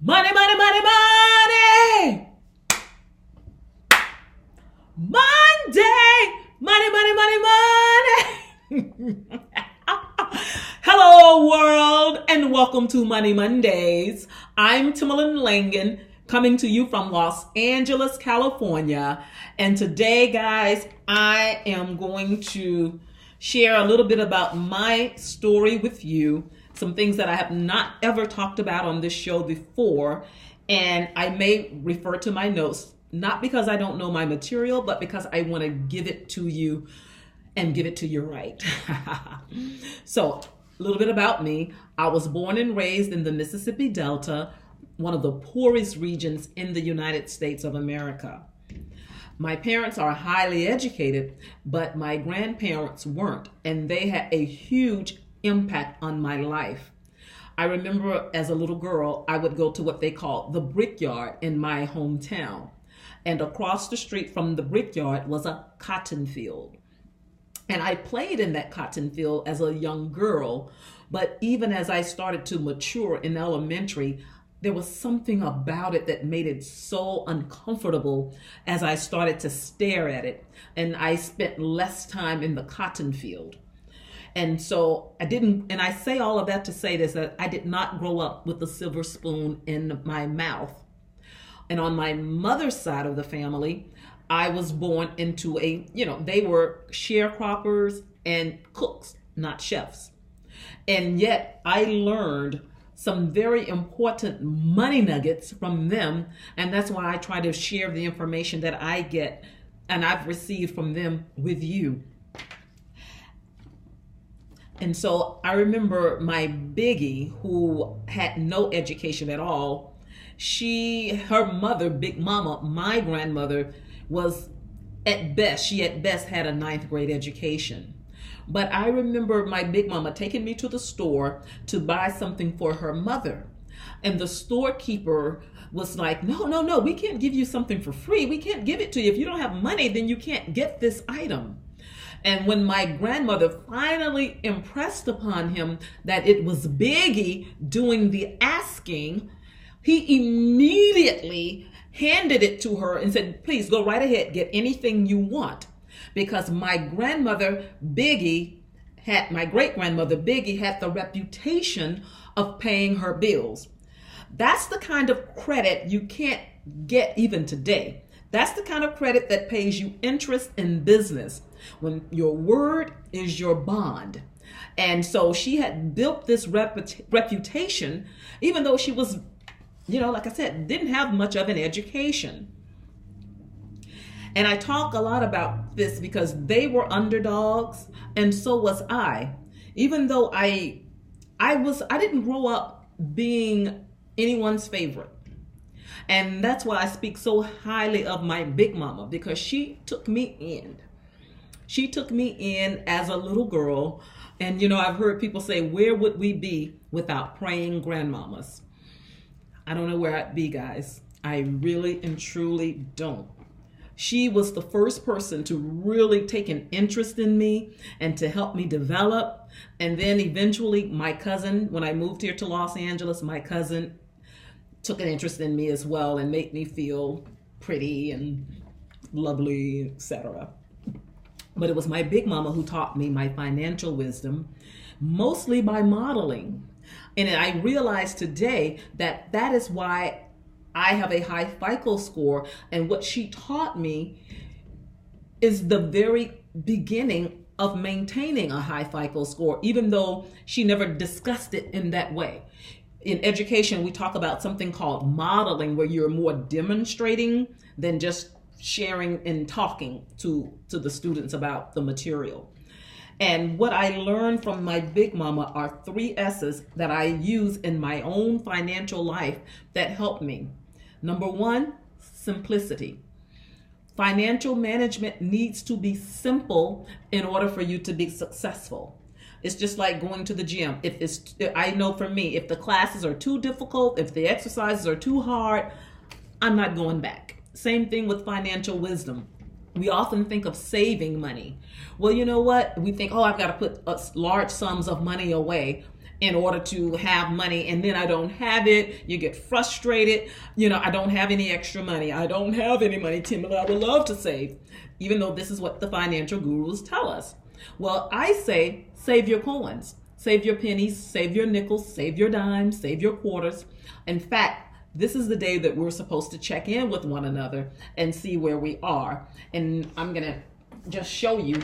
Money, money, money, money. Monday. Money, money, money, money. Hello, world, and welcome to Money Mondays. I'm Timberland Langan, coming to you from Los Angeles, California. And today, guys, I am going to share a little bit about my story with you, some things that I have not ever talked about on this show before. And I may refer to my notes, not because I don't know my material, but because I want to give it to you and give it to you right. So, a little bit about me. I was born and raised in the Mississippi Delta, one of the poorest regions in the United States of America. My parents are highly educated, but my grandparents weren't, and they had a huge impact on my life. I remember as a little girl, I would go to what they call the brickyard in my hometown. And across the street from the brickyard was a cotton field. And I played in that cotton field as a young girl, but even as I started to mature in elementary, there was something about it that made it so uncomfortable as I started to stare at it. And I spent less time in the cotton field. And so and I say all of that to say this, that I did not grow up with a silver spoon in my mouth. And on my mother's side of the family, I was born into they were sharecroppers and cooks, not chefs. And yet I learned some very important money nuggets from them. And that's why I try to share the information that I get and I've received from them with you. And so I remember my biggie, who had no education at all. Her mother, Big Mama, my grandmother, was she at best had a ninth grade education. But I remember my Big Mama taking me to the store to buy something for her mother. And the storekeeper was like, no, we can't give you something for free. We can't give it to you. If you don't have money, then you can't get this item. And when my grandmother finally impressed upon him that it was Biggie doing the asking, he immediately handed it to her and said, please go right ahead, get anything you want. Because my great-grandmother Biggie had the reputation of paying her bills. That's the kind of credit you can't get even today. That's the kind of credit that pays you interest in business, when your word is your bond. And so she had built this reputation, even though she was, like I said, didn't have much of an education. And I talk a lot about this because they were underdogs, and so was I. Even though I didn't grow up being anyone's favorite. And that's why I speak so highly of my Big Mama, because she took me in. She took me in as a little girl. And, I've heard people say, where would we be without praying grandmamas? I don't know where I'd be, guys. I really and truly don't. She was the first person to really take an interest in me and to help me develop. And then eventually my cousin, when I moved here to Los Angeles, my cousin took an interest in me as well and made me feel pretty and lovely, etc. But it was my Big Mama who taught me my financial wisdom, mostly by modeling. And I realize today that that is why I have a high FICO score. And what she taught me is the very beginning of maintaining a high FICO score, even though she never discussed it in that way. In education, we talk about something called modeling, where you're more demonstrating than just sharing and talking to the students about the material. And what I learned from my Big Mama are 3 S's that I use in my own financial life that help me. Number 1, simplicity. Financial management needs to be simple in order for you to be successful. It's just like going to the gym. I know for me, if the classes are too difficult, if the exercises are too hard, I'm not going back. Same thing with financial wisdom. We often think of saving money. Well, you know what? We think, I've got to put large sums of money away. in order to have money, and then I don't have it. You get frustrated. I don't have any extra money. I don't have any money, Timberly. I would love to save, even though this is what the financial gurus tell us. Well, I say save your coins, save your pennies, save your nickels, save your dimes, save your quarters. In fact, this is the day that we're supposed to check in with one another and see where we are. And I'm going to just show you.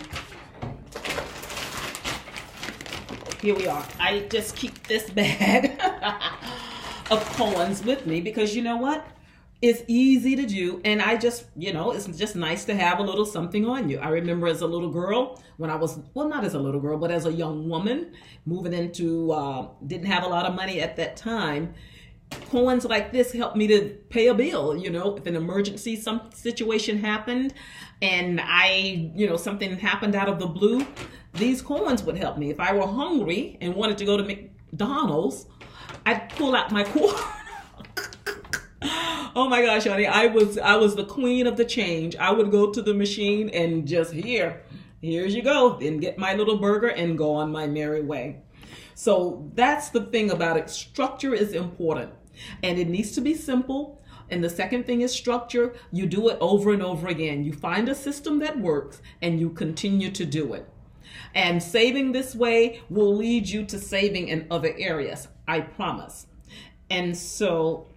Here we are. I just keep this bag of coins with me because you know what? It's easy to do. And I just, it's just nice to have a little something on you. I remember as a little girl, when I was, well, not as a little girl, but as a young woman, moving into, didn't have a lot of money at that time. Coins like this helped me to pay a bill. If an emergency, some situation happened and something happened out of the blue, these coins would help me. If I were hungry and wanted to go to McDonald's, I'd pull out my coin. Oh my gosh, honey, I was the queen of the change. I would go to the machine and just here you go, and get my little burger and go on my merry way. So that's the thing about it. Structure is important, and it needs to be simple. And the second thing is structure. You do it over and over again. You find a system that works and you continue to do it. And saving this way will lead you to saving in other areas, I promise. And so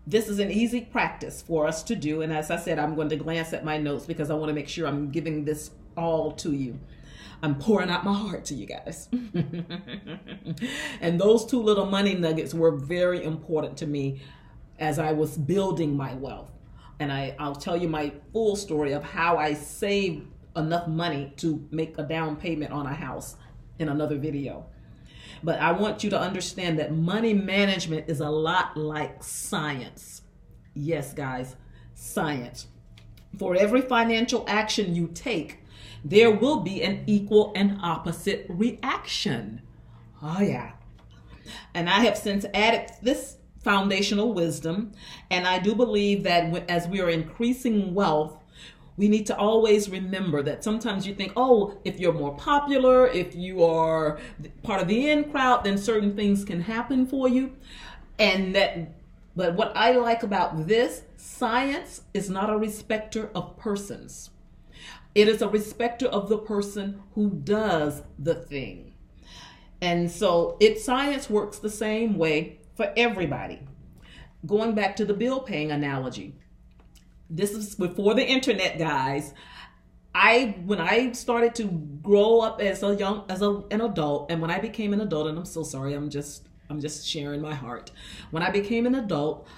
this is an easy practice for us to do. And as I said, I'm going to glance at my notes because I want to make sure I'm giving this all to you. I'm pouring out my heart to you guys. And those two little money nuggets were very important to me as I was building my wealth. And I'll tell you my full story of how I saved enough money to make a down payment on a house in another video. But I want you to understand that money management is a lot like science. Yes, guys, science. For every financial action you take, there will be an equal and opposite reaction. Oh yeah. And I have since added this foundational wisdom, and I do believe that as we are increasing wealth, we need to always remember that sometimes you think, oh, if you're more popular, if you are part of the in crowd, then certain things can happen for you. But what I like about this, science is not a respecter of persons. It is a respecter of the person who does the thing. And so science works the same way for everybody. Going back to the bill paying analogy. This is before the internet, guys. When I started to grow up as an adult, and when I became an adult, and I'm so sorry, I'm just sharing my heart. When I became an adult,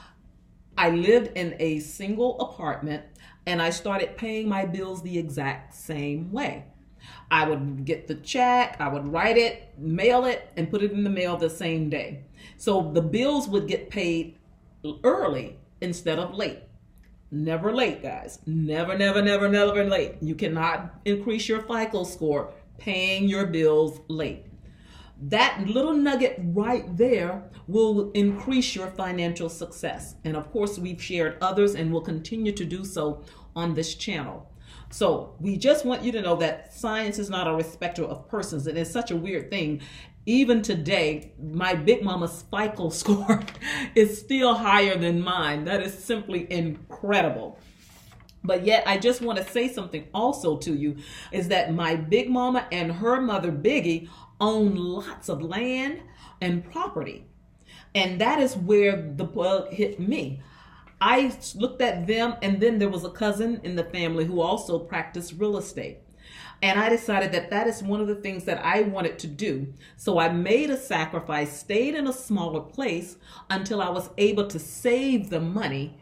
I lived in a single apartment, and I started paying my bills the exact same way. I would get the check, I would write it, mail it, and put it in the mail the same day. So the bills would get paid early instead of late. Never late, guys. Never, never, never, never late. You cannot increase your FICO score paying your bills late. That little nugget right there will increase your financial success. And of course, we've shared others and will continue to do so on this channel. So we just want you to know that science is not a respecter of persons. It is such a weird thing. Even today, my Big Mama's FICO score is still higher than mine. That is simply incredible. But yet, I just want to say something also to you, is that my Big Mama and her mother, Biggie, own lots of land and property. And that is where the bug hit me. I looked at them, and then there was a cousin in the family who also practiced real estate. And I decided that that is one of the things that I wanted to do. So I made a sacrifice, stayed in a smaller place until I was able to save the money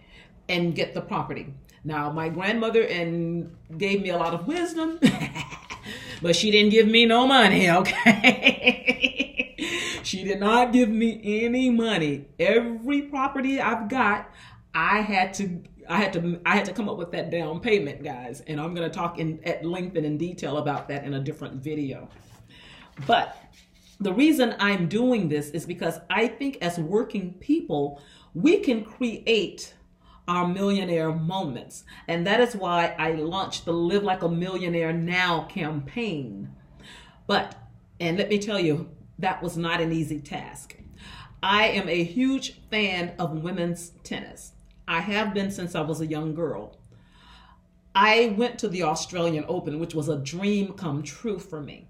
and get the property. Now, my grandmother gave me a lot of wisdom, but she didn't give me no money, okay? She did not give me any money. Every property I've got, I had to come up with that down payment, guys. And I'm going to talk at length and in detail about that in a different video. But the reason I'm doing this is because I think as working people, we can create our millionaire moments. And that is why I launched the Live Like a Millionaire Now campaign. And let me tell you, that was not an easy task. I am a huge fan of women's tennis. I have been since I was a young girl. I went to the Australian Open, which was a dream come true for me.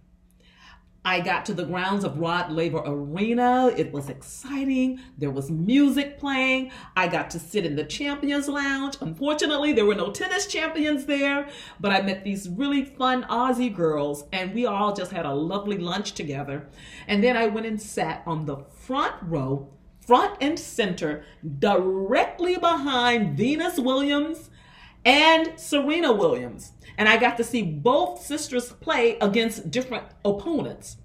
I got to the grounds of Rod Laver Arena. It was exciting. There was music playing. I got to sit in the Champions Lounge. Unfortunately, there were no tennis champions there, but I met these really fun Aussie girls, and we all just had a lovely lunch together. And then I went and sat on the front row, front and center, directly behind Venus Williams and Serena Williams. And I got to see both sisters play against different opponents.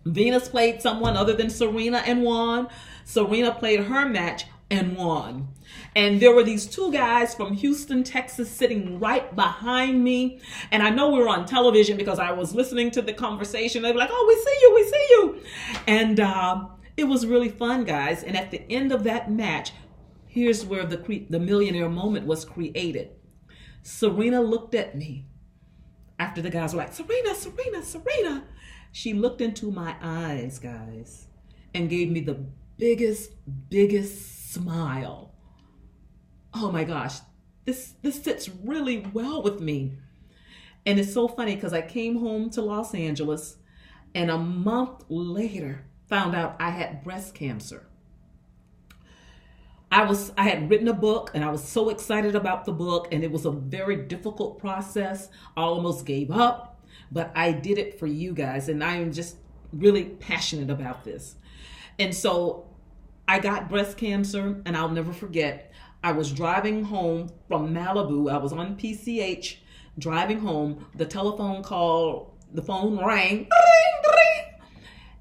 Venus played someone other than Serena and won. Serena played her match and won. And there were these two guys from Houston, Texas sitting right behind me. And I know we were on television because I was listening to the conversation. They were like, oh, we see you, we see you. And it was really fun, guys. And at the end of that match, here's where the millionaire moment was created. Serena looked at me after the guys were like, Serena, Serena, Serena. She looked into my eyes, guys, and gave me the biggest smile. Oh my gosh, this fits really well with me. And it's so funny because I came home to Los Angeles and a month later found out I had breast cancer. I had written a book and I was so excited about the book, and it was a very difficult process. I almost gave up, but I did it for you guys, and I am just really passionate about this. And so I got breast cancer, and I'll never forget, I was driving home from Malibu. I was on PCH driving home. The phone rang,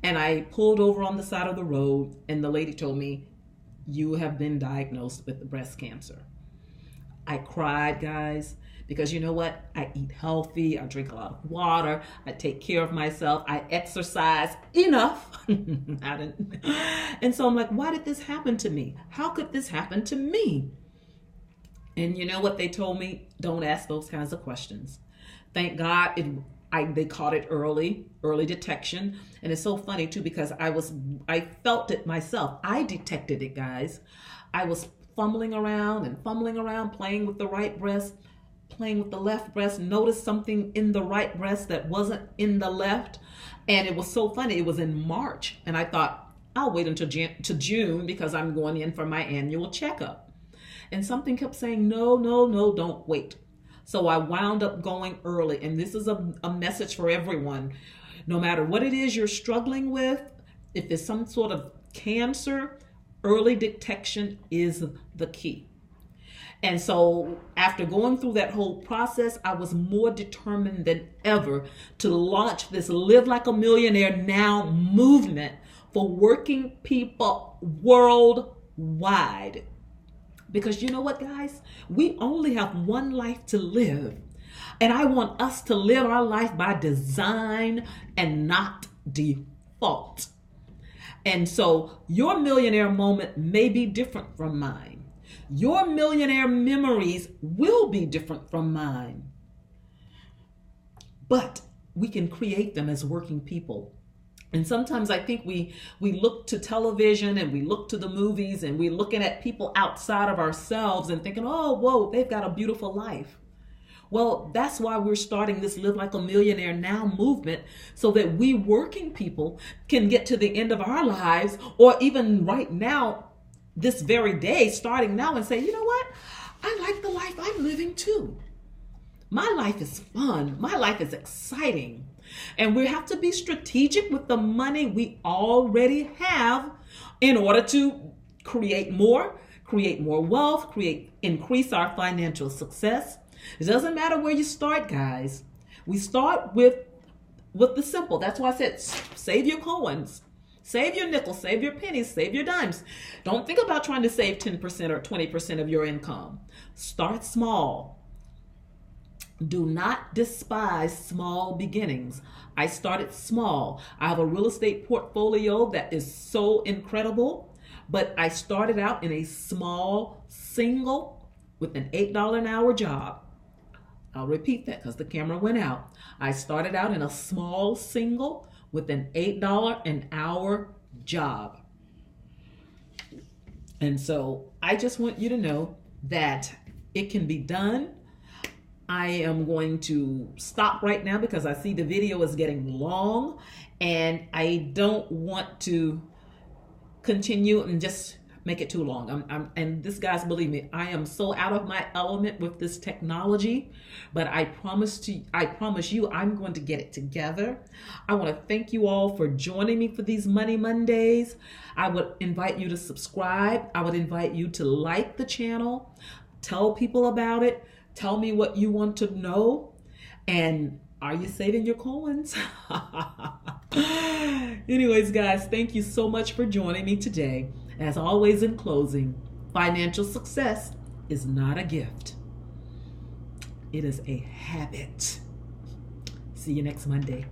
and I pulled over on the side of the road, and the lady told me, you have been diagnosed with breast cancer. I cried, guys, because you know what? I eat healthy, I drink a lot of water, I take care of myself, I exercise enough. And so I'm like, why did this happen to me? How could this happen to me? And you know what they told me? Don't ask those kinds of questions. Thank God they caught it early detection. And it's so funny too, because I felt it myself. I detected it, guys. I was fumbling around, playing with the right breast, playing with the left breast, noticed something in the right breast that wasn't in the left. And it was so funny. It was in March. And I thought, I'll wait until June because I'm going in for my annual checkup. And something kept saying, no, don't wait. So I wound up going early. And this is a message for everyone. No matter what it is you're struggling with, if it's some sort of cancer, early detection is the key. And so after going through that whole process, I was more determined than ever to launch this Live Like a Millionaire Now movement for working people worldwide. Because you know what, guys? We only have one life to live. And I want us to live our life by design and not default. And so your millionaire moment may be different from mine. Your millionaire memories will be different from mine. But we can create them as working people. And sometimes I think we look to television and we look to the movies and we're looking at people outside of ourselves and thinking, oh, whoa, they've got a beautiful life. Well, that's why we're starting this Live Like a Millionaire Now movement, so that we working people can get to the end of our lives, or even right now, this very day, starting now, and say, you know what? I like the life I'm living too. My life is fun. My life is exciting. And we have to be strategic with the money we already have in order to create more wealth, increase our financial success. It doesn't matter where you start, guys. We start with the simple. That's why I said save your coins, save your nickels, save your pennies, save your dimes. Don't think about trying to save 10% or 20% of your income. Start small. Do not despise small beginnings. I started small. I have a real estate portfolio that is so incredible, but I started out in a small single with an $8 an hour job. I'll repeat that because the camera went out. I started out in a small single with an $8 an hour job. And so I just want you to know that it can be done. I am going to stop right now because I see the video is getting long and I don't want to continue and just make it too long. And this, guys, believe me, I am so out of my element with this technology, but I promise you I'm going to get it together. I want to thank you all for joining me for these Money Mondays. I would invite you to subscribe. I would invite you to like the channel, tell people about it, tell me what you want to know, and are you saving your coins? Anyways, guys, thank you so much for joining me today. As always, in closing, financial success is not a gift. It is a habit. See you next Monday.